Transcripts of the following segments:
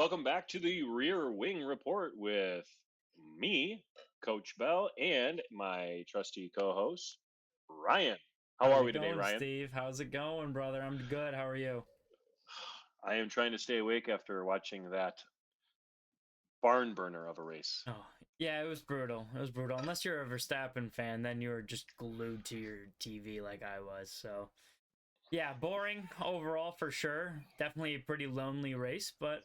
welcome back to the Rear Wing Report with me, Coach Bell, and my trusty co-host, Ryan. How How's are it we today, going, Ryan? Steve? How's it going, brother? I'm good. How are you? I am trying to stay awake after watching that barn burner of a race. Oh, yeah, it was brutal. It was brutal. Unless you're a Verstappen fan, then you're just glued to your TV like I was. So, yeah, boring overall for sure. Definitely a pretty lonely race, but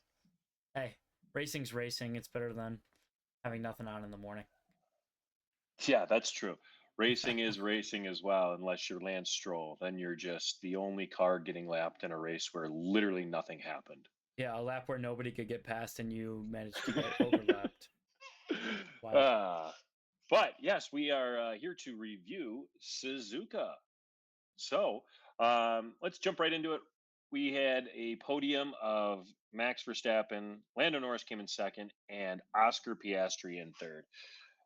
hey, racing's racing. It's better than having nothing on in the morning. Yeah, that's true. Racing is racing as well, unless you're Lance Stroll. Then you're just the only car getting lapped in a race where literally nothing happened. Yeah, a lap where nobody could get past and you managed to get overlapped. Wild. uh, but yes, we are here to review Suzuka. So let's jump right into it. We had a podium of Max Verstappen, Lando Norris came in second, and Oscar Piastri in third.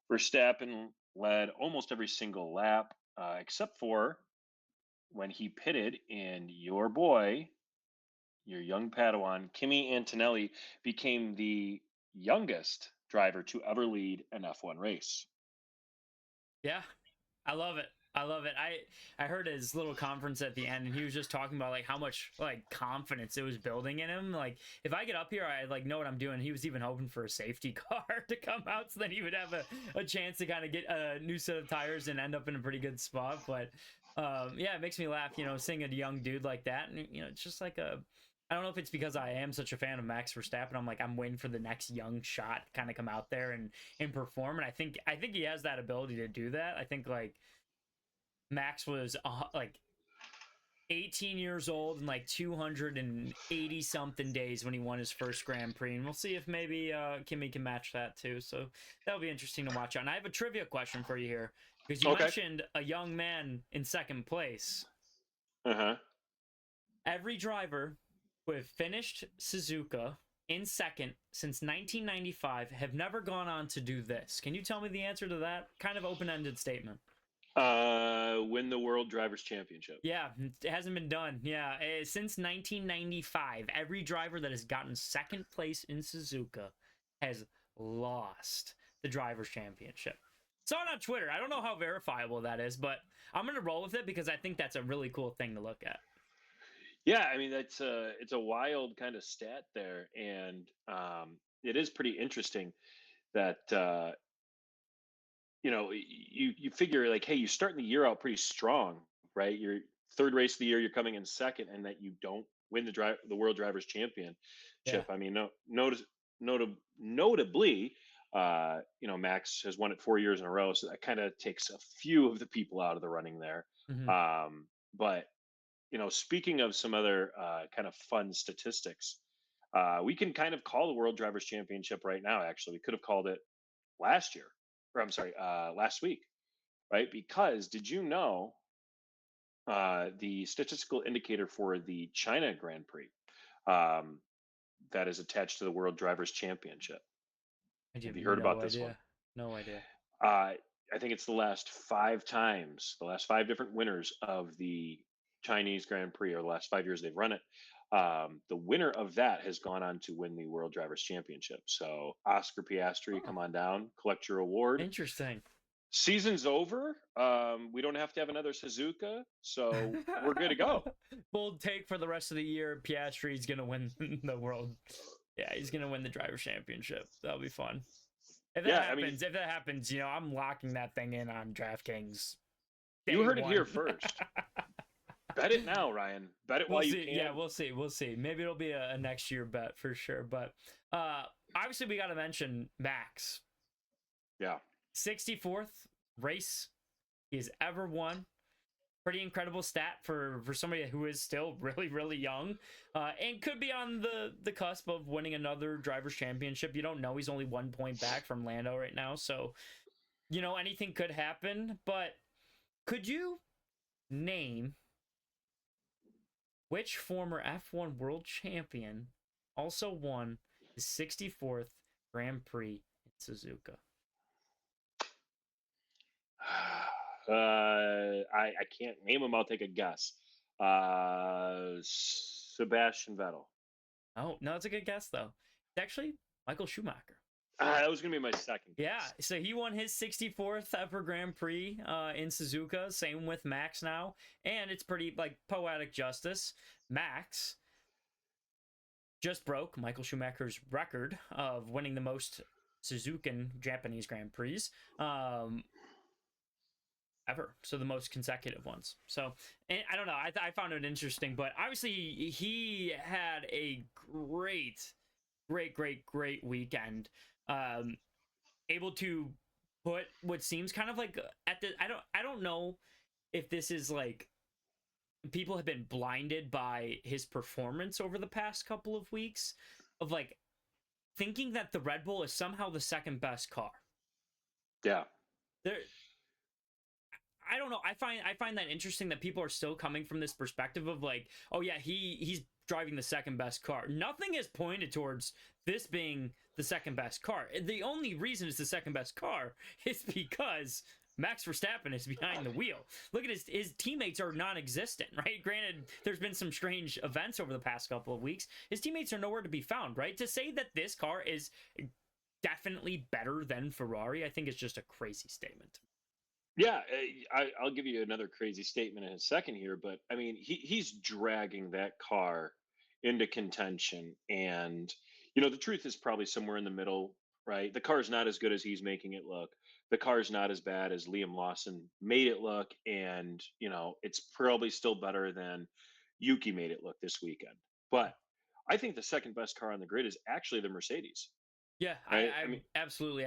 Verstappen led almost every single lap, except for when he pitted, and your boy, your young Padawan, Kimi Antonelli, became the youngest driver to ever lead an F1 race. Yeah, I love it. I love it. I heard his little conference at the end, and he was just talking about like how much like confidence it was building in him. Like if I get up here, I like know what I'm doing. He was even hoping for a safety car to come out so that he would have a chance to kind of get a new set of tires and end up in a pretty good spot. But yeah, it makes me laugh. Seeing a young dude like that, and it's just like a. I don't know if it's because I am such a fan of Max Verstappen. I'm waiting for the next young shot to kind of come out there and perform. And I think he has that ability to do that. I think like Max was like 18 years old and like 280 something days when he won his first Grand Prix, and we'll see if maybe Kimmy can match that too. So that'll be interesting to watch out. And I have a trivia question for you here because you Okay. mentioned a young man in second place. Uh huh. Every driver who have finished Suzuka in second since 1995 have never gone on to do this. Can you tell me the answer to that kind of open-ended statement? Win the World Drivers' Championship. Yeah, it hasn't been done. Yeah, since 1995, every driver that has gotten second place in Suzuka has lost the drivers' championship. Saw it on Twitter. I don't know how verifiable that is, but I'm gonna roll with it because I think that's a really cool thing to look at. Yeah, I mean that's it's a wild kind of stat there, and it is pretty interesting that you figure like, hey, you starting the year out pretty strong, right? Your third race of the year, you're coming in second, and that you don't win the World Drivers' Championship. Yeah. I mean, notably, Max has won it 4 years in a row, so that kind of takes a few of the people out of the running there. Hmm. But speaking of some other kind of fun statistics, we can kind of call the World Drivers' Championship right now. Actually, we could have called it last year, or I'm sorry, last week, right? Because did you know the statistical indicator for the China Grand Prix um, that is attached to the World Drivers' Championship? I Have have you heard about no this one? idea. No idea. Uh, I think it's the last five times, the last five different winners of the Chinese Grand Prix, or the last 5 years they've run it. The winner of that has gone on to win the World Drivers' Championship. So, Oscar Piastri, Oh, come on down, collect your award. interesting. Season's over. We don't have to have another Suzuka, so we're good to go. Bold take for the rest of the year. Piastri's gonna win the world. Yeah, he's gonna win the driver championship. That'll be fun. Yeah, I mean, If that happens, I'm locking that thing in on DraftKings you day heard it here one. first. Bet it now, Ryan. Bet it We'll while you see. Yeah, can. we'll see. We'll see. Maybe it'll be a next year bet for sure. But obviously, we got to mention Max. Yeah. 64th race he's ever won. Pretty incredible stat for somebody who is still really young, and could be on the cusp of winning another drivers championship. You don't know. He's only 1 point back from Lando right now, so anything could happen. But could you name which former F1 world champion also won his 64th Grand Prix in Suzuka? I can't name him. I'll take a guess. Sebastian Vettel. Oh no, it's a good guess though. Actually, Michael Schumacher. That was gonna be my second Yeah, guess. so he won his 64th ever Grand Prix in Suzuka. Same with Max now, and it's pretty like poetic justice. Max just broke Michael Schumacher's record of winning the most Suzukan Japanese Grand Prix ever. So the most consecutive ones. So and I don't know. I found it interesting, but obviously he had a great weekend. Um, Able to put what seems kind of like at the I don't know if this is like people have been blinded by his performance over the past couple of weeks of like thinking that the Red Bull is somehow the second best car. Yeah. There I don't know. I find that interesting that people are still coming from this perspective of like, oh yeah, he's driving the second best car. Nothing is pointed towards this being the second best car. The only reason it's the second best car is because Max Verstappen is behind the wheel. Look at his teammates are non-existent, right? Granted, there's been some strange events over the past couple of weeks. His teammates are nowhere to be found, right? To say that this car is definitely better than Ferrari, I think is just a crazy statement. Yeah, I'll give you another crazy statement in a second here, but I mean, he's dragging that car into contention, and the truth is probably somewhere in the middle, right? The car's not as good as he's making it look. The car's not as bad as Liam Lawson made it look, and it's probably still better than Yuki made it look this weekend. But I think the second best car on the grid is actually the Mercedes, Yeah, right? I I mean, absolutely.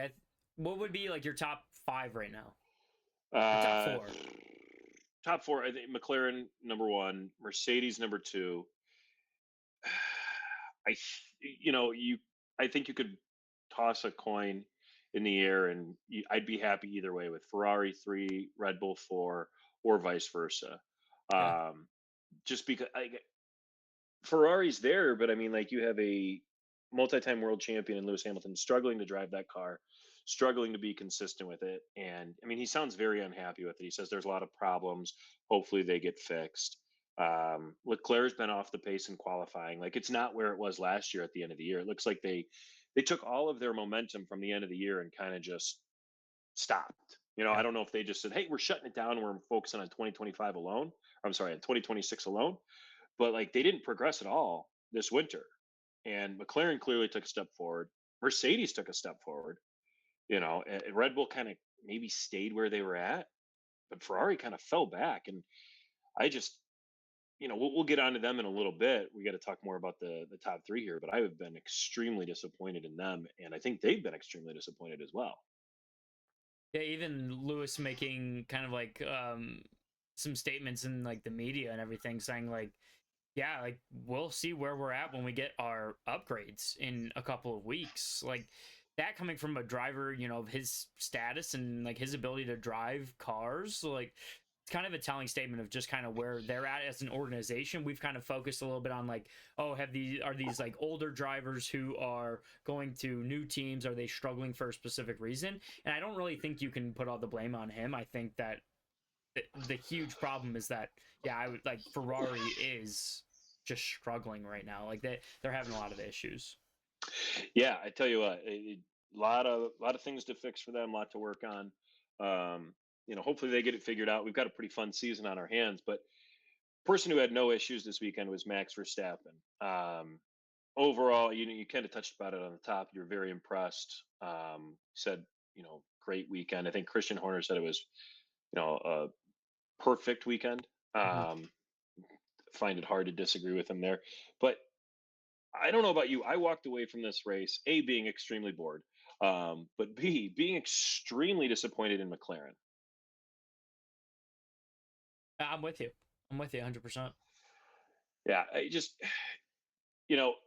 What would be like your top five right now, or top uh, four? top four, I think McLaren number one, Mercedes number two. You, I think you could toss a coin in the air, and I'd be happy either way with Ferrari three, Red Bull four, or vice versa. Yeah, Um, just because Ferrari's there, but I mean, like you have a multi-time world champion in Lewis Hamilton struggling to drive that car, struggling to be consistent with it, and I mean, he sounds very unhappy with it. He says there's a lot of problems. Hopefully, they get fixed. Leclerc's been off the pace in qualifying. Like it's not where it was last year at the end of the year. It looks like they took all of their momentum from the end of the year and kind of just stopped. I yeah, don't know if they just said, "Hey, we're shutting it down. We're focusing on 2025 alone." I'm sorry, on 2026 alone, but like they didn't progress at all this winter. And McLaren clearly took a step forward. Mercedes took a step forward. And Red Bull kind of maybe stayed where they were at, but Ferrari kind of fell back. And I just, we'll get onto them in a little bit. We got to talk more about the top three here, but I have been extremely disappointed in them, and I think they've been extremely disappointed as well. yeah. Even Lewis making kind of like some statements in like the media and everything, saying like, yeah, like we'll see where we're at when we get our upgrades in a couple of weeks. Like that coming from a driver, of his status and like his ability to drive cars, like it's kind of a telling statement of just kind of where they're at as an organization. We've kind of focused a little bit on like, oh, are these like older drivers who are going to new teams? Are they struggling for a specific reason? And I don't really think you can put all the blame on him. I think that the huge problem is that yeah, I would like Ferrari is just struggling right now. Like they're having a lot of issues. Yeah, I tell you what, a lot of things to fix for them, a lot to work on. Hopefully they get it figured out. We've got a pretty fun season on our hands, but person who had no issues this weekend was Max Verstappen. Overall, you kind of touched about it on the top. You're very impressed. Said great weekend. I think Christian Horner said it was a perfect weekend. Mhm. Find it hard to disagree with him there, but I don't know about you. I walked away from this race, A, being extremely bored, but B, being extremely disappointed in McLaren. I'm with you. I'm with you 100%. Yeah, I just,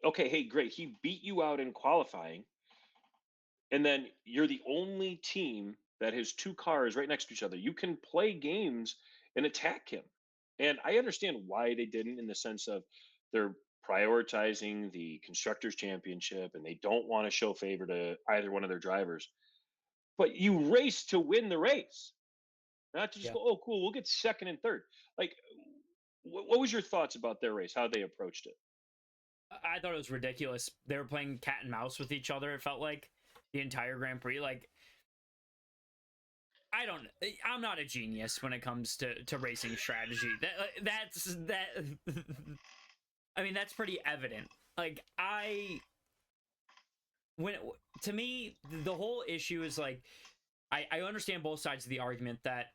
okay, hey, great. He beat you out in qualifying, and then you're the only team that has two cars right next to each other. You can play games and attack him. And I understand why they didn't in the sense of they're prioritizing the constructors championship and they don't want to show favor to either one of their drivers. But you race to win the race, not to just Yeah. go, oh, cool, we'll get second and third. Like, what was your thoughts about their race, how they approached it? I thought it was ridiculous. They were playing cat and mouse with each other. It felt like the entire Grand Prix. Like, I don't. I'm not a genius when it comes to racing strategy. That's that. I mean, that's pretty evident. Like, when to me the whole issue is like I understand both sides of the argument that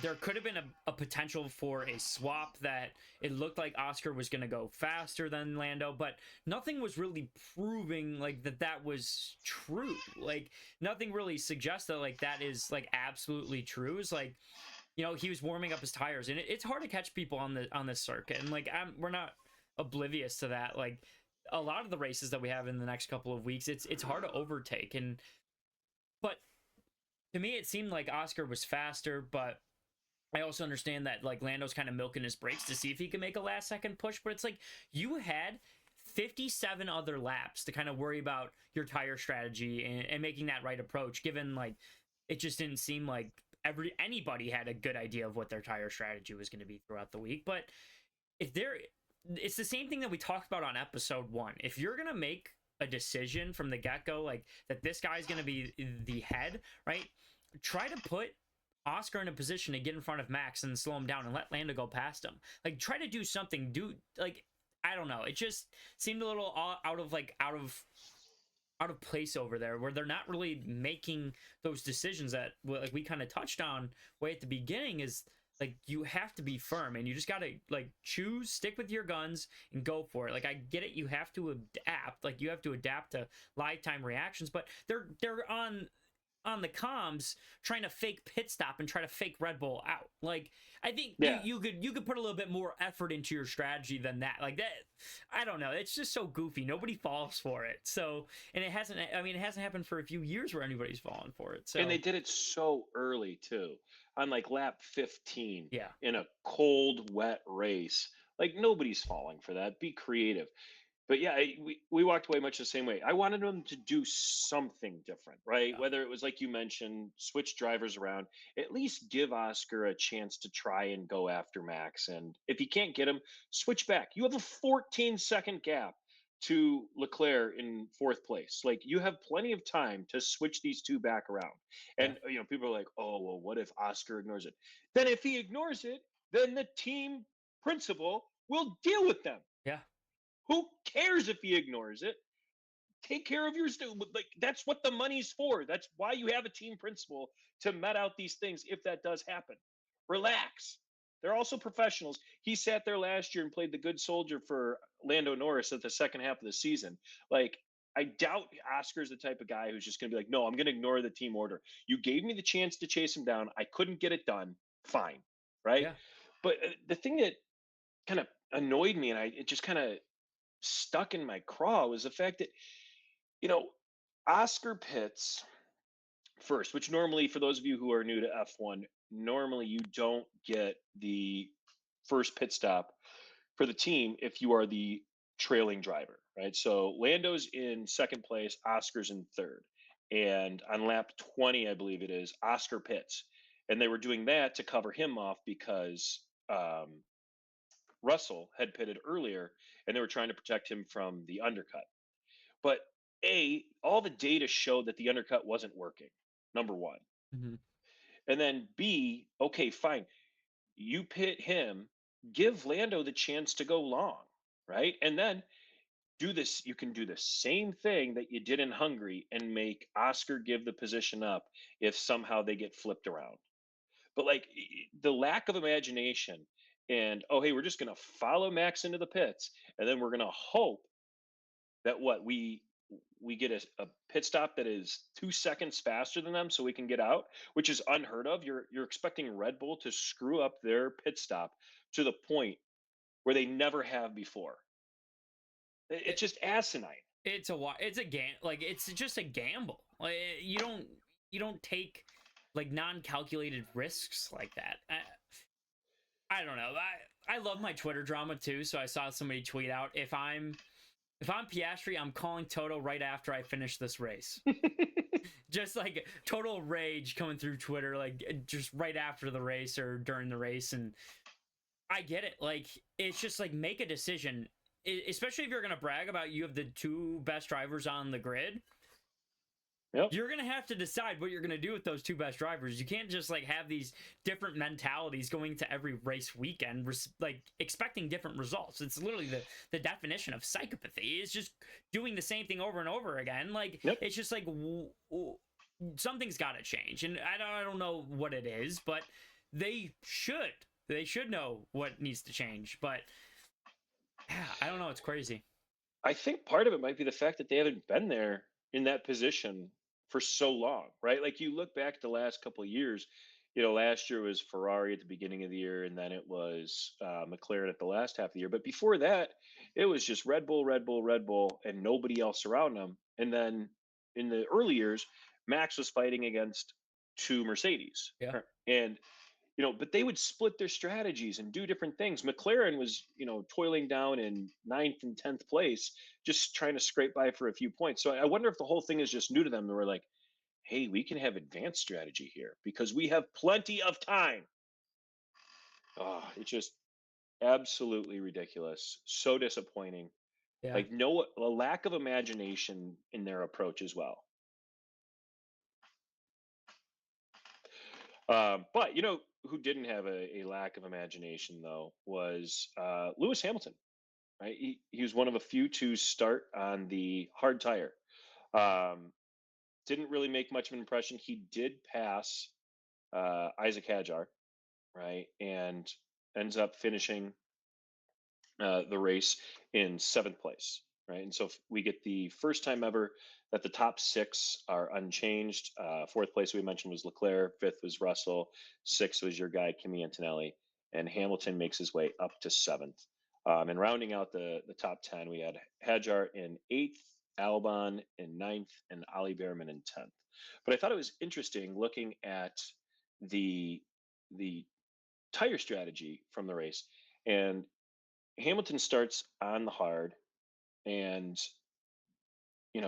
there could have been a potential for a swap that it looked like Oscar was going to go faster than Lando, but nothing was really proving like that was true. Like nothing really suggests that like that is like absolutely true. It's like he was warming up his tires, and it's hard to catch people on this circuit, and like we're not oblivious to that. Like a lot of the races that we have in the next couple of weeks, it's hard to overtake, but to me it seemed like Oscar was faster, but I also understand that like Lando's kind of milking his brakes to see if he can make a last second push, but it's like you had 57 other laps to kind of worry about your tire strategy and making that right approach, given like it just didn't seem like anybody had a good idea of what their tire strategy was going to be throughout the week. But if they're it's the same thing that we talked about on episode 1. If you're going to make a decision from the get-go like that this guy's going to be the head, right? Try to put Oscar in a position to get in front of Max and slow him down and let Lando go past him. Like try to do something. Like I don't know. It just seemed a little out of place over there, where they're not really making those decisions that like we kind of touched on way at the beginning. Is like you have to be firm and you just got to like stick with your guns and go for it. Like I get it, you have to adapt. Like you have to adapt to live time reactions, but they're on the comms trying to fake pit stop and try to fake Red Bull out. Like I think you could put a little bit more effort into your strategy than that. Like that, I don't know. It's just so goofy. Nobody falls for it. So, and it hasn't happened for a few years where anybody's fallen for it. So, And they did it so early too, on like lap 15 yeah, in a cold, wet race. Like nobody's falling for that. Be creative. But yeah, we walked away much the same way. I wanted them to do something different, right? yeah, Whether it was like you mentioned, switch drivers around, at least give Oscar a chance to try and go after Max. And if you can't get him, switch back. You have a 14-second gap to Leclerc in fourth place. Like you have plenty of time to switch these two back around. yeah, And people are like, oh well, what if Oscar ignores it? Then if he ignores it, then the team principal will deal with them. yeah. Who cares if he ignores it? Take care of your like that's what the money's for. That's why you have a team principal to met out these things if that does happen. Relax. They're also professionals. He sat there last year and played the good soldier for Lando Norris at the second half of the season. Like I doubt Oscar's the type of guy who's just going to be like, "No, I'm going to ignore the team order. You gave me the chance to chase him down. I couldn't get it done. Fine." Right? Yeah. But the thing that kind of annoyed me and it just kind of stuck in my craw was the fact that, you know, Oscar pits first, which normally, for those of you who are new to F1, normally you don't get the first pit stop for the team if you are the trailing driver, right? So Lando's in second place, Oscar's in third. And on lap 20, I believe it is, Oscar pits. And they were doing that to cover him off because Russell had pitted earlier and they were trying to protect him from the undercut. But all the data showed that the undercut wasn't working, number one. Mm-hmm. And then B, okay, fine. You pit him, give Lando the chance to go long, right? And then do this. You can do the same thing that you did in Hungary and make Oscar give the position up if somehow they get flipped around. But like the lack of imagination and, oh, hey, we're just going to follow Max into the pits and then we're going to hope that we get a pit stop that is 2 seconds faster than them so we can get out, which is unheard of. You're expecting Red Bull to screw up their pit stop to the point where they never have before. It, It's just asinine. it's a like it's just a gamble. Like you don't take like non-calculated risks like that. I don't know. I love my Twitter drama too. So I saw somebody tweet out if I'm Piastri, I'm calling Toto right after I finish this race. Just like total rage coming through Twitter, like just right after the race or during the race. And I get it. Like it's just like make a decision especially if you're going to brag about you have the two best drivers on the grid, Yep. you're gonna have to decide what you're gonna do with those two best drivers. You can't just like have these different mentalities going to every race weekend, like expecting different results. It's literally the definition of psychopathy. It's just doing the same thing over and over again. Like Yep. it's just like something's got to change, and I don't know what it is, but they should know what needs to change. But yeah, I don't know. It's crazy. I think part of it might be the fact that they haven't been there in that position for so long, right? Like you look back the last couple of years, last year was Ferrari at the beginning of the year, and then it was McLaren at the last half of the year. But before that, it was just Red Bull, Red Bull, Red Bull, and nobody else around them. And then in the early years, Max was fighting against two Mercedes, Yeah. and but they would split their strategies and do different things. McLaren was, toiling down in ninth and 10th place, just trying to scrape by for a few points. So I wonder if the whole thing is just new to them. They were like, hey, we can have advanced strategy here because we have plenty of time. Oh, it's just absolutely ridiculous. So disappointing. Yeah. Like, no, a lack of imagination in their approach as well. But who didn't have a lack of imagination though was Lewis Hamilton. Right, he was one of a few to start on the hard tire. Um, didn't really make much of an impression. He did pass Isaac Hadjar, right, and ends up finishing the race in seventh place, right? And so we get the first time ever that the top six are unchanged. Fourth place we mentioned was Leclerc, fifth was Russell, sixth was your guy Kimi Antonelli, and Hamilton makes his way up to seventh. And rounding out the top 10, we had Hadjar in eighth, Albon in ninth, and Ali Bearman in 10th. But I thought it was interesting looking at the the tire strategy from the race. And Hamilton starts on the hard, and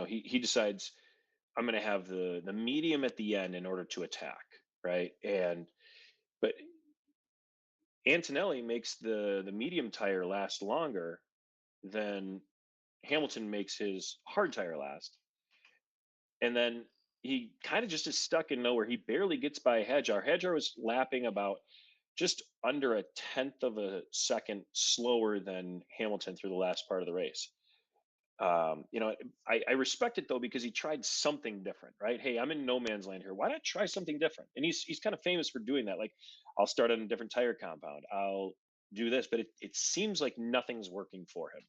he decides I'm going to have the medium at the end in order to attack, right? And but Antonelli makes the medium tire last longer than Hamilton makes his hard tire last, and then he kind of just is stuck in nowhere. He barely gets by Hadjar. Hadjar was lapping about just under a tenth of a second slower than Hamilton through the last part of the race. You know, I respect it though because he tried something different, right? Hey, I'm in no man's land here. Why not try something different? And he's kind of famous for doing that. Like, I'll start on a different tire compound. I'll do this, but it seems like nothing's working for him.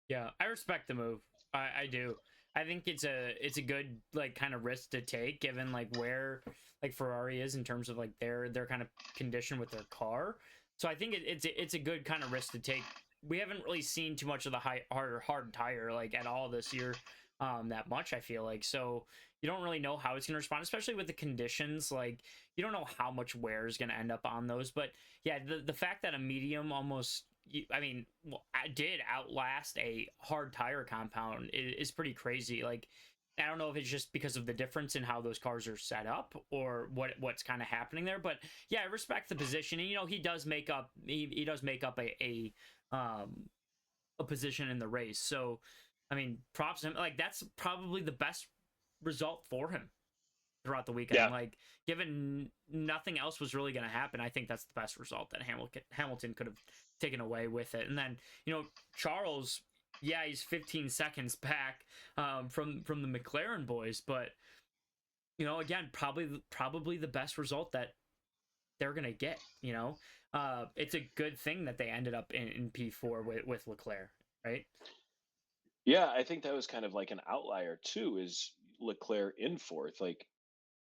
Yeah, I respect the move. I do. I think it's a good like kind of risk to take given like where like Ferrari is in terms of like their kind of condition with their car. So I think it's a good kind of risk to take. We haven't really seen too much of the hard tire like at all this year, that much. I feel like so you don't really know how it's going to respond, especially with the conditions. Like you don't know how much wear is going to end up on those. But yeah, the fact that a medium almost I mean, well, I did outlast a hard tire compound is pretty crazy. Like, I don't know if it's just because of the difference in how those cars are set up or what's kind of happening there. But yeah, I respect the position, and he does make up he does make up a position in the race. So, I mean, props to him. Like that's probably the best result for him throughout the weekend. Yeah, Like, given nothing else was really going to happen, I think that's the best result that Hamilton could have taken away with it. And then, Charles, yeah, he's 15 seconds back from the McLaren boys, but again, probably the best result that they're going to get. It's a good thing that they ended up in P4 with Leclerc, right? yeah. I think that was kind of like an outlier too. Is Leclerc in fourth? Like,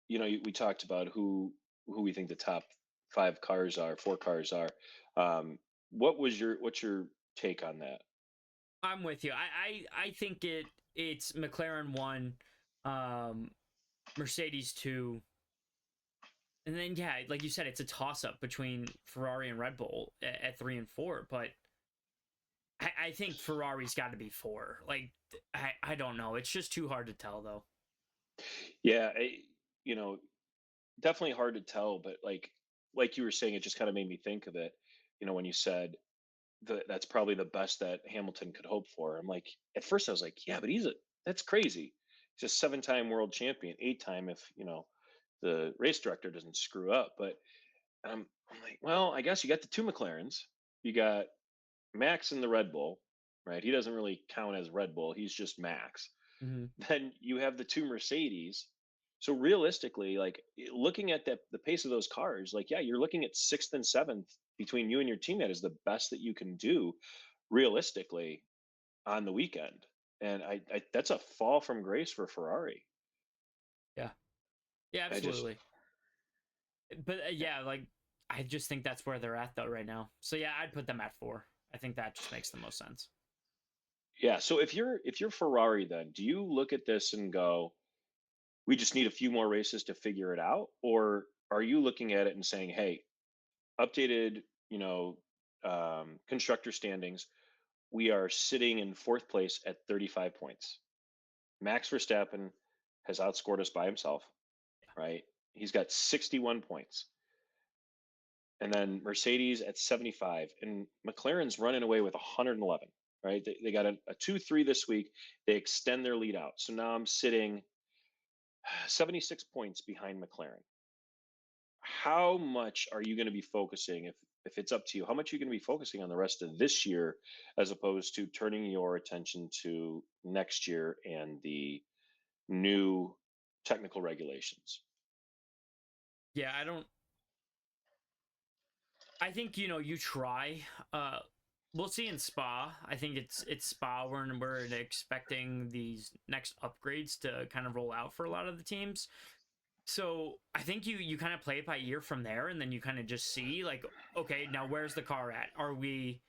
we talked about who we think the top four cars are. What's your take on that? I'm with you. I think it's McLaren one, um, Mercedes two, and then yeah, like you said, it's a toss up between Ferrari and Red Bull at three and four. But I think Ferrari's got to be four. Like I don't know. It's just too hard to tell though. Yeah, you know, definitely hard to tell, but like you were saying, it just kind of made me think of it. When you said that's probably the best that Hamilton could hope for. I'm like, at first I was like, yeah, but that's crazy. He's a 7-time world champion, 8-time if the race director doesn't screw up. But I'm like, well, I guess you got the two McLarens, you got Max in the Red Bull, right? He doesn't really count as Red Bull; he's just Max. Hmm. Then you have the two Mercedes. So realistically, like looking at the pace of those cars, like yeah, you're looking at sixth and seventh between you and your team. That is the best that you can do realistically on the weekend. And I that's a fall from grace for Ferrari. Yeah. Yeah, I just absolutely. But yeah, like I just think that's where they're at though right now. So yeah, I'd put them at 4. I think that just makes the most sense. yeah. So if you're Ferrari, then do you look at this and go, we just need a few more races to figure it out, or are you looking at it and saying, hey, updated, constructor standings, we are sitting in fourth place at 35 points. Max Verstappen has outscored us by himself, right? He's got 61 points. And then Mercedes at 75. And McLaren's running away with 111, right? They got a 2-3 this week. They extend their lead out. So now I'm sitting 76 points behind McLaren. How much are you going to be focusing, if it's up to you, how much are you going to be focusing on the rest of this year as opposed to turning your attention to next year and the new technical regulations? Yeah, I think you try. We'll see in Spa. I think it's Spa when we're expecting these next upgrades to kind of roll out for a lot of the teams. So I think you kind of play it by ear from there, and then you kind of just see like, okay, now where's the car at? Are we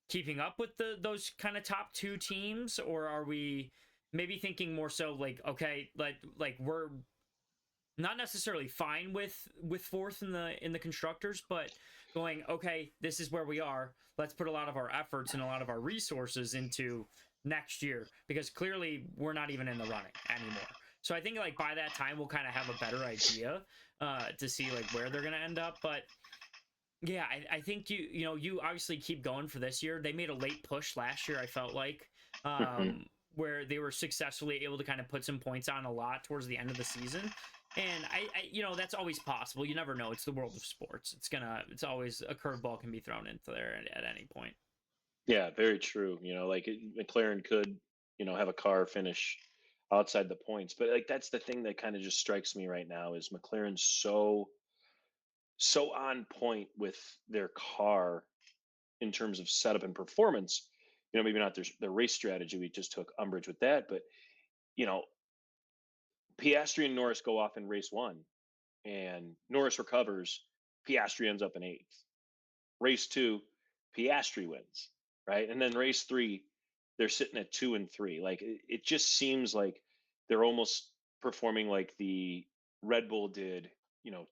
keeping up with those kind of top two teams, or are we maybe thinking more so like, okay, like we're not necessarily fine with fourth in the constructors, but going, okay, this is where we are. Let's put a lot of our efforts and a lot of our resources into next year because clearly we're not even in the running anymore. So I think like by that time we'll kind of have a better idea to see like where they're gonna end up. But yeah, I think you obviously keep going for this year. They made a late push last year, I felt like, Hmm. where they were successfully able to kind of put some points on a lot towards the end of the season. And that's always possible. You never know. It's the world of sports. It's always a curveball can be thrown into there at any point. Yeah, very true. Like McLaren could, have a car finish outside the points, but like that's the thing that kind of just strikes me right now is McLaren's so on point with their car in terms of setup and performance. Maybe not their race strategy. We just took umbrage with that, but you know, Piastri and Norris go off in race one, and Norris recovers. Piastri ends up in eighth. Race two, Piastri wins, right? And then race three, they're sitting at 2 and 3. Like it just seems like they're almost performing like the Red Bull did,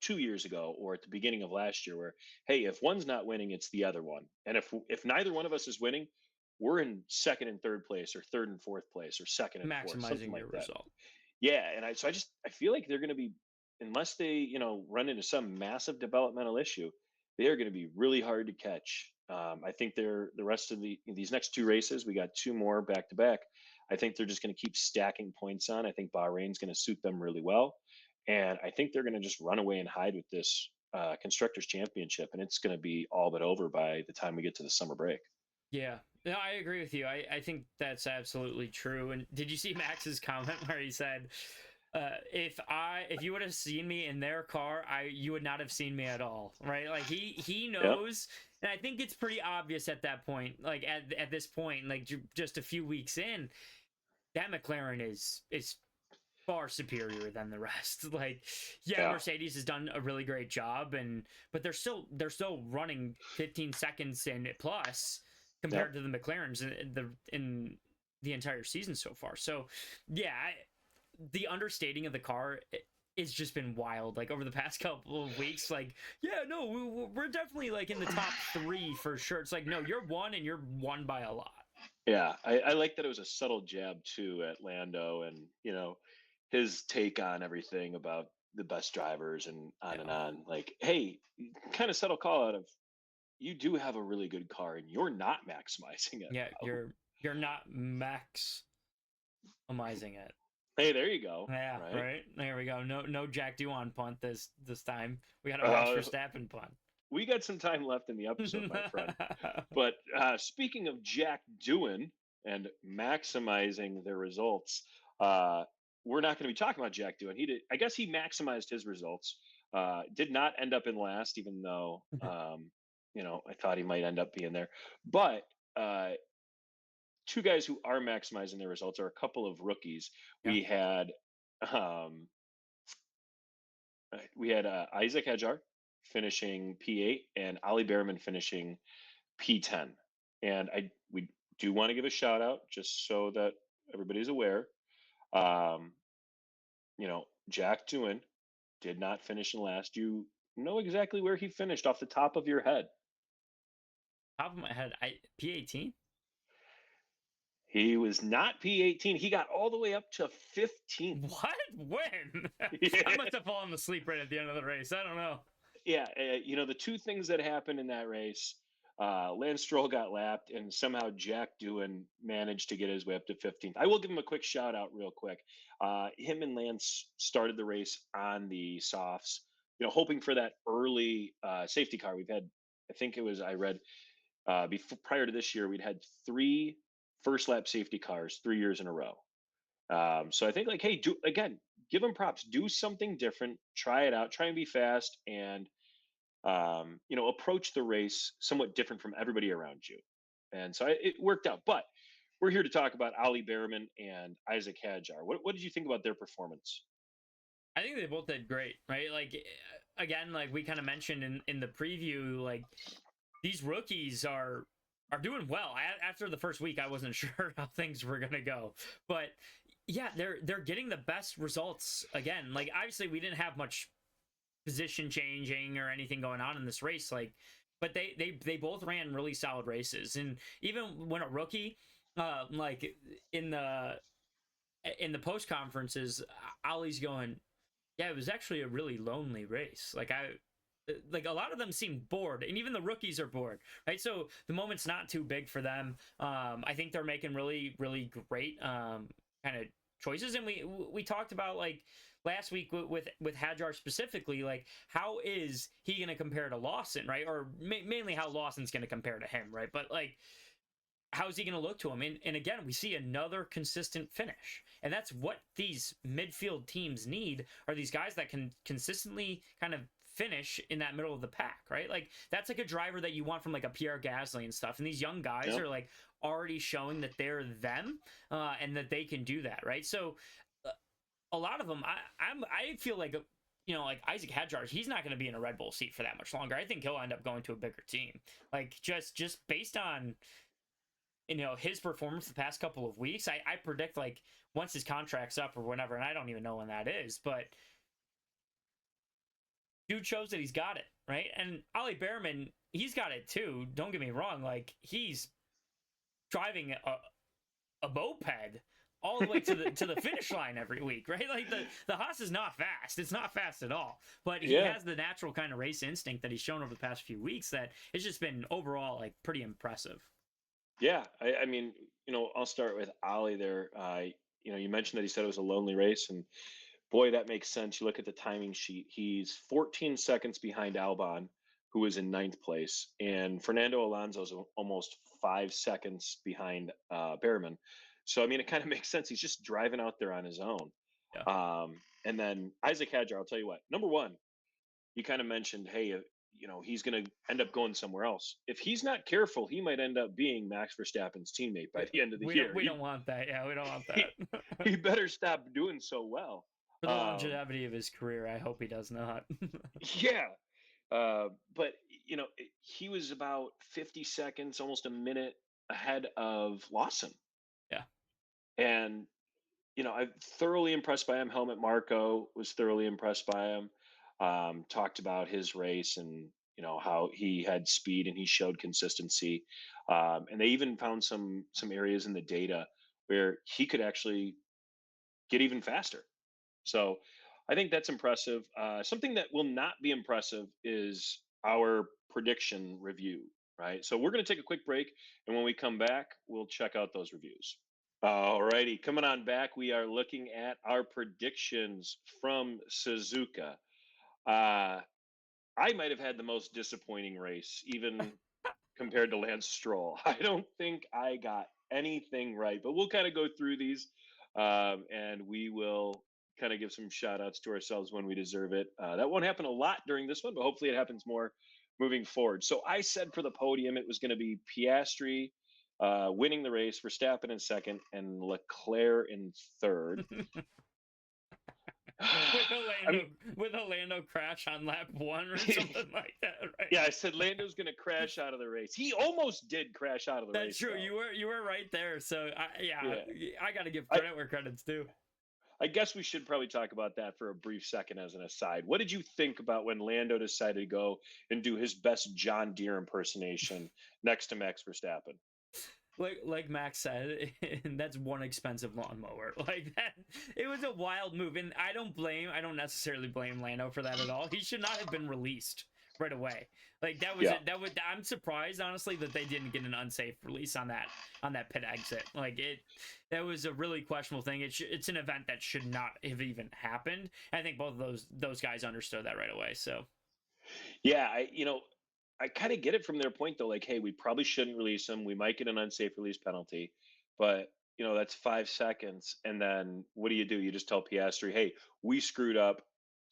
2 years ago or at the beginning of last year, where hey, if one's not winning, it's the other one, and if neither one of us is winning, we're in second and third place, or third and fourth place, or second and fourth, something Maximizing like your that. result. Yeah, and I feel like they're going to be, unless they run into some massive developmental issue, they are going to be really hard to catch. I think the rest of these next two races, we got two more back to back. I think they're just going to keep stacking points on. I think Bahrain's going to suit them really well, and I think they're going to just run away and hide with this constructors championship, and it's going to be all but over by the time we get to the summer break. Yeah. No, I agree with you. I think that's absolutely true. And did you see Max's comment where he said, if you would have seen me in their car, you would not have seen me at all, right? Like he Yep. knows, and I think it's pretty obvious at that point, like at this point, like just a few weeks in, that McLaren is far superior than the rest. Like, yeah, Yeah. Mercedes has done a really great job, and but they're still running 15 seconds and plus Yep. compared to the McLarens in the entire season so far. So, yeah, the understating of the car. It's just been wild, like over the past couple of weeks. Like, yeah, no, we're definitely like in the top three for sure. It's like, no, you're one, and you're one by a lot. Yeah, I like that it was a subtle jab too at Lando, and his take on everything about the best drivers and on and Yeah, on. Like, hey, kind of subtle call out of you do have a really good car and you're not maximizing it Yeah, though. you're not maximizing it. Hey, there you go. Yeah, Right. right. There we go. No Jack Doohan punt this time. We got a Max Uh, Verstappen punt. we got some time left in the episode, my friend. But speaking of Jack doing and maximizing their results, uh, we're not going to be talking about Jack doing. He did. I guess he maximized his results. Did not end up in last, even though I thought he might end up being there. But uh, two guys who are maximizing their results are a couple of rookies. Yeah. Um, we had Isaac Hadjar finishing P8 and Ali Bearman finishing P10. And we do want to give a shout out just so that everybody's aware. Um, Jack Doohan did not finish in last. You know exactly where he finished off the top of your head. Top of my head, I P18. He was not P18. He got all the way up to 15th. What? When? I Yeah. must have fallen asleep right at the end of the race. I don't know. Yeah, the two things that happened in that race, Lance Stroll got lapped, and somehow Jack Doohan managed to get his way up to 15th. I will give him a quick shout out, real quick. Him and Lance started the race on the softs, hoping for that early safety car. We've had, I think it was, I read before prior to this year, we'd had three first lap safety cars 3 years in a row. So I think like, hey, do again, give them props, do something different, try it out, try and be fast, and approach the race somewhat different from everybody around you. And so it worked out. But we're here to talk about Ali Bearman and Isaac Hadjar. What did you think about their performance? I think they both did great, right? Like again, like we kind of mentioned in the preview, like these rookies are doing well. After the first week, I wasn't sure how things were gonna go, but yeah, they're getting the best results again. Like obviously, we didn't have much position changing or anything going on in this race, like, but they both ran really solid races, and even when a rookie, like in the post conferences, Ollie's going, yeah, it was actually a really lonely race. Like a lot of them seemed bored, and even the rookies are bored, right? So the moment's not too big for them. I think they're making really, really great kind of choices, and we talked about like last week with Hadjar specifically, like how is he going to compare to Lawson, right? Or mainly how Lawson's going to compare to him, right? But like how's he going to look to him? And again, we see another consistent finish. And that's what these midfield teams need, are these guys that can consistently kind of finish in that middle of the pack, right? Like that's like a driver that you want from like a Pierre Gasly and stuff. And these young guys Yep. are like already showing that they're them and that they can do that, right? So a lot of them, I feel like like Isaac Hadjar, he's not going to be in a Red Bull seat for that much longer. I think he'll end up going to a bigger team. Like just based on his performance the past couple of weeks, I predict like once his contract's up or whenever, and I don't even know when that is, but dude shows that he's got it, right? And Ollie Bearman, he's got it too. Don't get me wrong, like he's driving a moped all the way to the finish line every week, right? Like the Haas is not fast. It's not fast at all. But he Yeah. has the natural kind of race instinct that he's shown over the past few weeks that it's just been overall like pretty impressive. Yeah. I mean, I'll start with Ali there. You mentioned that he said it was a lonely race, and boy, that makes sense. You look at the timing sheet. He's 14 seconds behind Albon, who is in ninth place, and Fernando Alonso's almost 5 seconds behind Bearman. So I mean, it kind of makes sense. He's just driving out there on his own. Yeah. And then Isaac Hadjar, I'll tell you what. Number one, you kind of mentioned, hey, he's going to end up going somewhere else. If he's not careful, he might end up being Max Verstappen's teammate by the end of the year. We don't want that. Yeah, we don't want He, that. he better stop doing so well. For the Um, longevity of his career, I hope he does not. yeah. But he was about 50 seconds, almost a minute ahead of Lawson. Yeah. And, I'm thoroughly impressed by him. Helmut Marko was thoroughly impressed by him. Talked about his race and, how he had speed and he showed consistency. And they even found some areas in the data where he could actually get even faster. So I think that's impressive. Something that will not be impressive is our prediction review, right? So we're going to take a quick break, and when we come back, we'll check out those reviews. All righty, coming on back, we are looking at our predictions from Suzuka. Uh, I might have had the most disappointing race, even compared to Lance Stroll. I don't think I got anything right, but we'll kind of go through these, and we will kind of give some shout outs to ourselves when we deserve it. That won't happen a lot during this one, but hopefully it happens more moving forward. So I said for the podium, it was going to be Piastri winning the race, Verstappen in second, and Leclerc in third. with I Orlando mean, with Orlando crash on lap 1 or something like that, right? yeah, I said Lando's going to crash out of the race. He almost did crash out of the That's race. true. Though. You were right there. So Yeah. I got to give I, credit where credit's due. I guess we should probably talk about that for a brief second as an aside. What did you think about when Lando decided to go and do his best John Deere impersonation next to Max Verstappen? Like Max said, and that's one expensive lawnmower. Like that, it was a wild move, and I don't necessarily blame Lando for that at all. He should not have been released right away. Like that was Yeah. I'm surprised honestly that they didn't get an unsafe release on that pit exit. Like that was a really questionable thing. It's an event that should not have even happened. I think both of those guys understood that right away. So Yeah, I kind of get it from their point though. Like, hey, we probably shouldn't release him. We might get an unsafe release penalty, but that's 5 seconds. And then what do? You just tell Piastri, hey, we screwed up.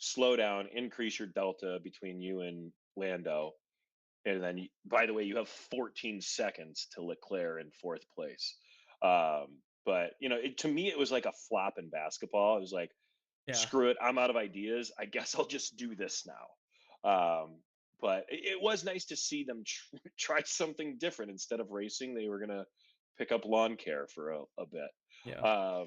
Slow down, increase your delta between you and Lando. And then, by the way, you have 14 seconds to Leclerc in fourth place. But to me, it was like a flop in basketball. It was like, yeah, screw it, I'm out of ideas. I guess I'll just do this now. But it was nice to see them try something different. Instead of racing, they were gonna pick up lawn care for a bit. yeah,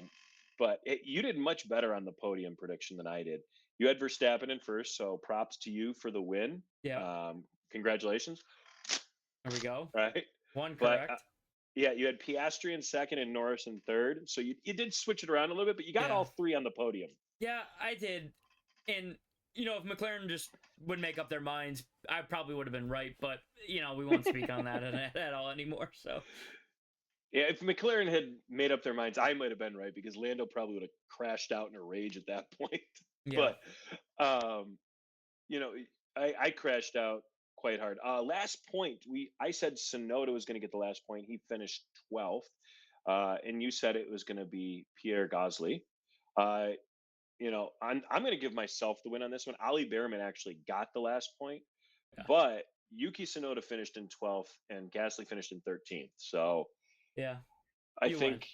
But you did much better on the podium prediction than I did. You had Verstappen in first, so props to you for the win. yeah. Congratulations. There we go. Right. One But correct. yeah, you had Piastri in second and Norris in third. So you did switch it around a little bit, but you got Yeah. all three on the podium. Yeah, I did. And, if McLaren just would make up their minds, I probably would have been right. But, we won't speak on that at all anymore. So, Yeah, if McLaren had made up their minds, I might have been right because Lando probably would have crashed out in a rage at that point. yeah. But, um, you know, I crashed out quite hard. Last point, I said Sonoda was going to get the last point. He finished 12th. And you said it was going to be Pierre Gasly. Uh, I'm going to give myself the win on this one. Ali Bearman actually got the last point, Yeah. but Yuki Tsunoda finished in 12th and Gasly finished in 13th. So Yeah. I You think,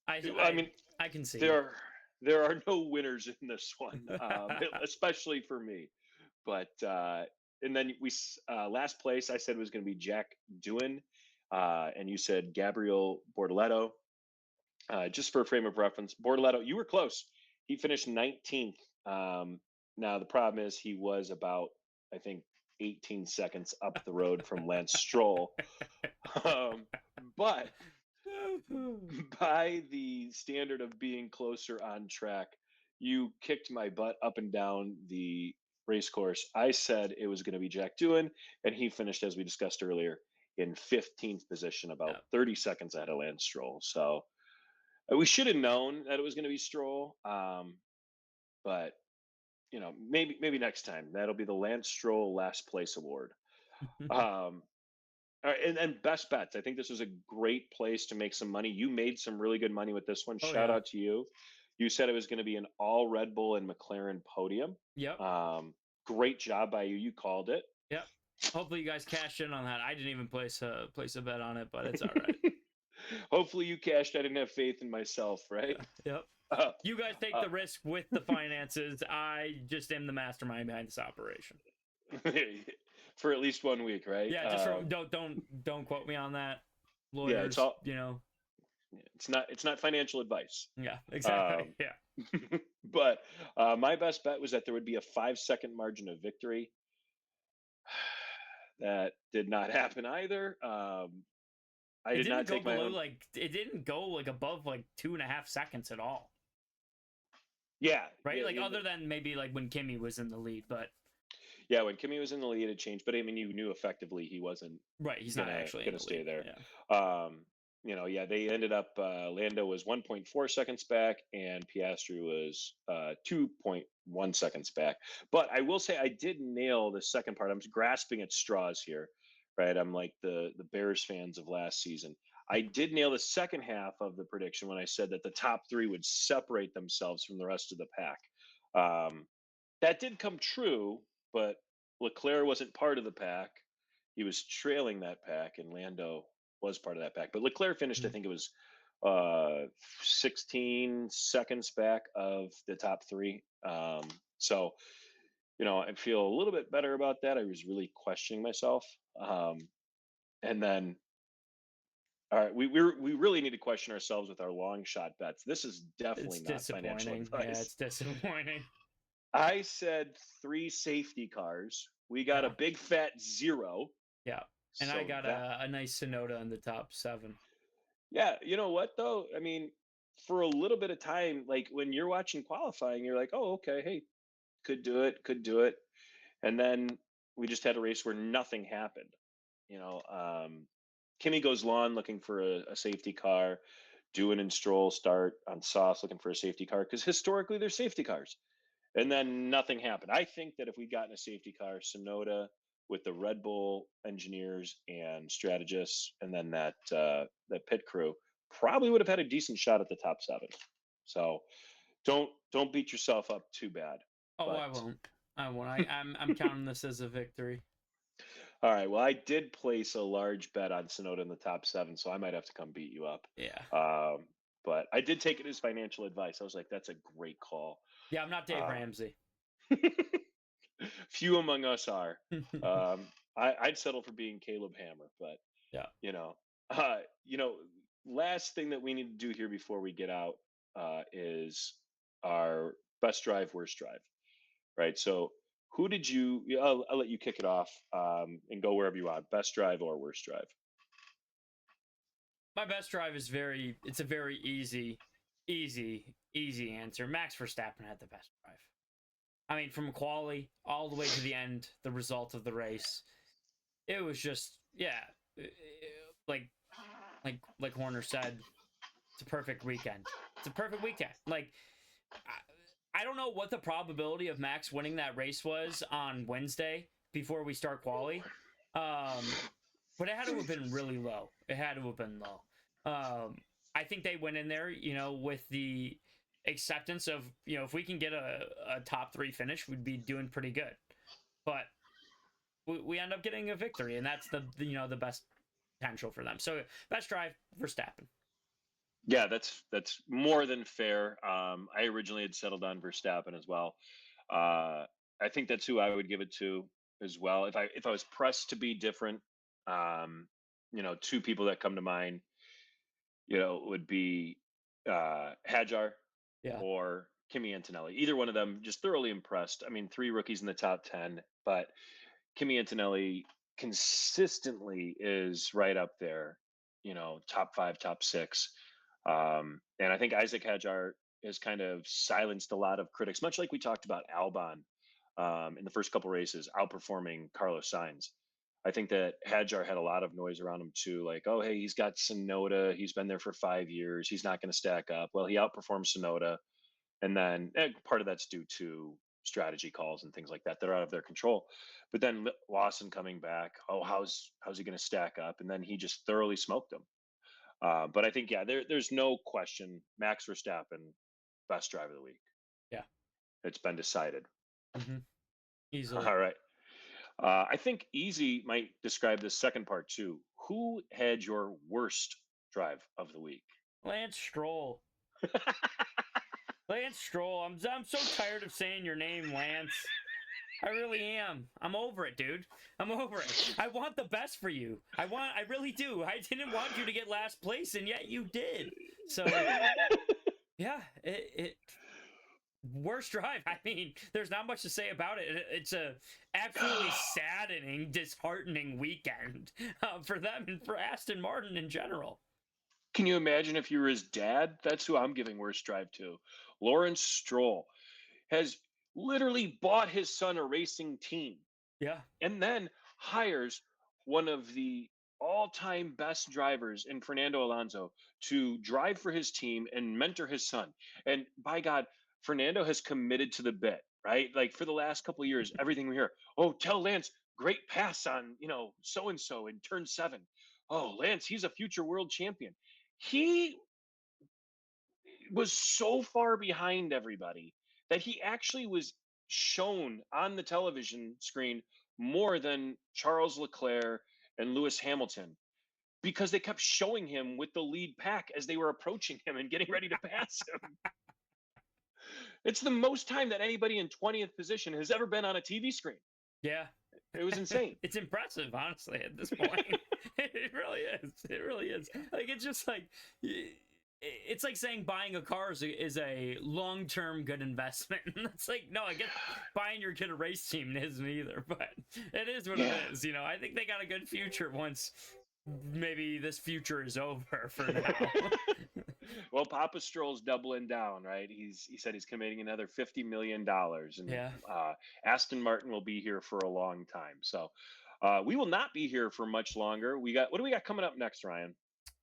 win. I mean, I can see. there are no winners in this one, especially for me. But and then last place I said was going to be Jack Doohan, and you said Gabriel Bortoleto. Just for a frame of reference, Bortoleto, you were close. He finished 19th. Now the problem is he was about, I think, 18 seconds up the road from Lance Stroll. But by the standard of being closer on track, you kicked my butt up and down the race course. I said it was going to be Jack Doohan, and he finished, as we discussed earlier, in 15th position, about 30 seconds ahead of Lance Stroll. So we should have known that it was going to be Stroll, but maybe next time that'll be the Lance Stroll last place award. All right, and best bets. I think this was a great place to make some money. You made some really good money with this one. Oh, Shout yeah. out to you. You said it was going to be an all Red Bull and McLaren podium. Yep. Great job by you. You called it. Yep. Hopefully you guys cashed in on that. I didn't even place a bet on it, but it's all right. Hopefully you cashed. I didn't have faith in myself, right? Yep. You guys take the risk with the finances. I just am the mastermind behind this operation. For at least 1 week, right? Yeah, just don't quote me on that. Lawyers, yeah, it's all, it's not financial advice. Yeah, exactly. Yeah. But my best bet was that there would be a 5-second margin of victory. That did not happen either. I did not take my own. It didn't go like above like 2.5 seconds at all. Yeah. Right. Yeah, other than maybe like when Kimmy was in the lead, but. Yeah, when Kimmy was in the lead, it changed, but I mean, you knew effectively he wasn't Right, he's not gonna actually in gonna the stay lead. there. Yeah. Yeah, they ended up Lando was 1.4 seconds back, and Piastri was 2.1 seconds back. But I will say I did nail the second part. I'm grasping at straws here, right? I'm like the Bears fans of last season. I did nail the second half of the prediction when I said that the top three would separate themselves from the rest of the pack. Um, that did come true, but Leclerc wasn't part of the pack. He was trailing that pack, and Lando was part of that pack. But Leclerc finished, I Mm. think it was uh, 16 seconds back of the top three. So, I feel a little bit better about that. I was really questioning myself. And then, all right, we really need to question ourselves with our long shot bets. This is It's definitely not financial disappointing. Yeah, advice. it's disappointing. I said three safety cars. We got a Yeah. big fat zero. Yeah. And I So got that, a nice Sonoda in the top 7. yeah, you know what though? I mean, for a little bit of time, like when you're watching qualifying, you're like, oh, okay, hey, could do it, could do it. And then we just had a race where nothing happened. You know, Kimmy goes lawn looking for a safety car. Doohan and Stroll start on softs looking for a safety car because historically they're safety cars. And then nothing happened. I think that if we'd gotten a safety car, Sonoda with the Red Bull engineers and strategists, and then that pit crew, probably would have had a decent shot at the top 7. So don't beat yourself up too bad. Oh, But I won't. I won't. I'm counting this as a victory. all right, well, I did place a large bet on Sonoda in the top 7, so I might have to come beat you up. Yeah. Um, but I did take it as financial advice. I was like, that's a great call. Yeah, I'm not Dave Um, Ramsey. Few among us are. I'd settle for being Caleb Hammer, but Yeah. you know, uh, you know, last thing that we need to do here before we get out is our best drive, worst drive, right? So, who did you? I'll let you kick it off and go wherever you want. Best drive or worst drive? My best drive is it's a very easy answer. Max Verstappen had the best drive. I mean, from quali all the way to the end, the result of the race, it was just like like Horner said, it's a perfect weekend. It's a perfect weekend. Like I don't know what the probability of Max winning that race was on Wednesday before we start quali. But it had to have been really low. It had to have been low. I think they went in there, with the acceptance of, if we can get a top 3 finish, we'd be doing pretty good. But we end up getting a victory, and that's the best potential for them. So best drive, Verstappen. Yeah, that's more than fair. I originally had settled on Verstappen as well. I think that's who I would give it to as well. If I was pressed to be different, two people that come to mind, would be Hadjar Yeah. or Kimi Antonelli. Either one of them, just thoroughly impressed. I mean, 3 rookies in the top 10, but Kimi Antonelli consistently is right up there, top 5, top 6. And I think Isaac Hadjar has kind of silenced a lot of critics, much like we talked about Albon in the first couple races, outperforming Carlos Sainz. I think that Hadjar had a lot of noise around him too, like, oh, hey, he's got Sonoda. He's been there for 5 years. He's not going to stack up. Well, he outperformed Sonoda. And then part of that's due to strategy calls and things like that that are out of their control. But then Lawson coming back, oh, how's he going to stack up? And then he just thoroughly smoked him. But I think, yeah, there's no question. Max Verstappen, best driver of the week. Yeah. It's been decided. Mm-hmm. Easily. All right. I think easy might describe this second part too. Who had your worst drive of the week? Lance Stroll. Lance Stroll. I'm so tired of saying your name, Lance. I really am. I'm over it, dude. I'm over it. I want the best for you. I really do. I didn't want you to get last place, and yet you did. So, yeah, it worst drive. I mean, there's not much to say about it. It's a absolutely saddening, disheartening weekend for them and for Aston Martin in general. Can you imagine if you were his dad? That's who I'm giving worst drive to. Lawrence Stroll has literally bought his son a racing team. Yeah. and then hires one of the all-time best drivers in Fernando Alonso to drive for his team and mentor his son. And by God, Fernando has committed to the bit, right? Like for the last couple of years, everything we hear, oh, tell Lance, great pass on, so and so in turn 7. Oh, Lance, he's a future world champion. He was so far behind everybody that he actually was shown on the television screen more than Charles Leclerc and Lewis Hamilton because they kept showing him with the lead pack as they were approaching him and getting ready to pass him. It's the most time that anybody in 20th position has ever been on a TV screen. Yeah. It was insane. It's impressive, honestly, at this point. It really is. It really is. Like, it's just like, it's like saying buying a car is a long term good investment. It's like, no, I guess buying your kid a race team isn't either, but it is what Yeah. it is. I think they got a good future once maybe this future is over for now. Well, Papa Stroll's doubling down, right? He said he's committing another $50 million, and Yeah. Aston Martin will be here for a long time. So we will not be here for much longer. What do we got coming up next, Ryan?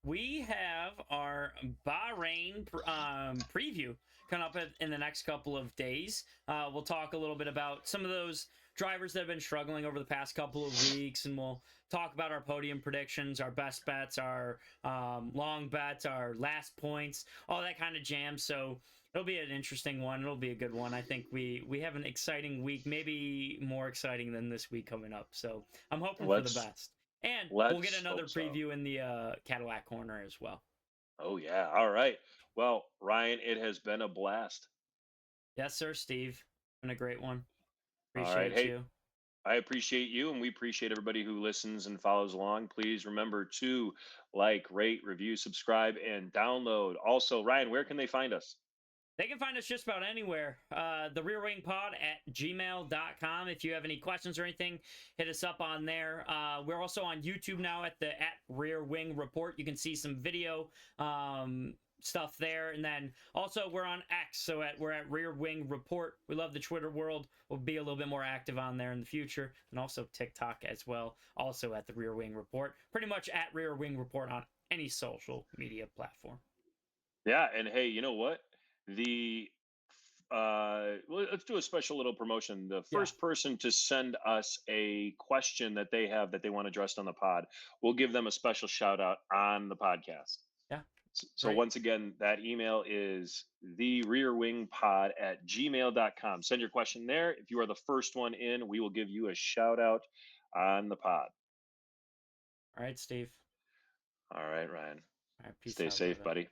We have our Bahrain preview coming up in the next couple of days. We'll talk a little bit about some of those drivers that have been struggling over the past couple of weeks, and we'll talk about our podium predictions, our best bets, our long bets, our last points, all that kind of jam. So it'll be an interesting one. It'll be a good one. I think we have an exciting week, maybe more exciting than this week coming up. So I'm hoping for the best. And we'll get Let's another hope so. preview in the Cadillac corner as well. Oh yeah. All right. Well, Ryan, it has been a blast. Yes, sir, Steve. Been a great one. All right. Appreciate Hey, you. I appreciate you, and we appreciate everybody who listens and follows along. Please remember to like, rate, review, subscribe, and download. Also, Ryan, where can they find us? They can find us just about anywhere. The Rear Wing Pod at gmail.com. If you have any questions or anything, hit us up on there. We're also on YouTube now at Rear Wing Report. You can see some video stuff there. And then also we're on X, so we're at Rear Wing Report. We love the Twitter world. We'll be a little bit more active on there in the future. And also TikTok as well, also at the Rear Wing Report. Pretty much at Rear Wing Report on any social media platform. Yeah, and hey, you know what? Let's do a special little promotion. The first person to send us a question that they have that they want addressed on the pod, we'll give them a special shout out on the podcast. Yeah. So once again, that email is therearwingpod@gmail.com. Send your question there. If you are the first one in, we will give you a shout out on the pod. All right, Steve. All right, Ryan. All right, peace Stay out, safe, brother. buddy.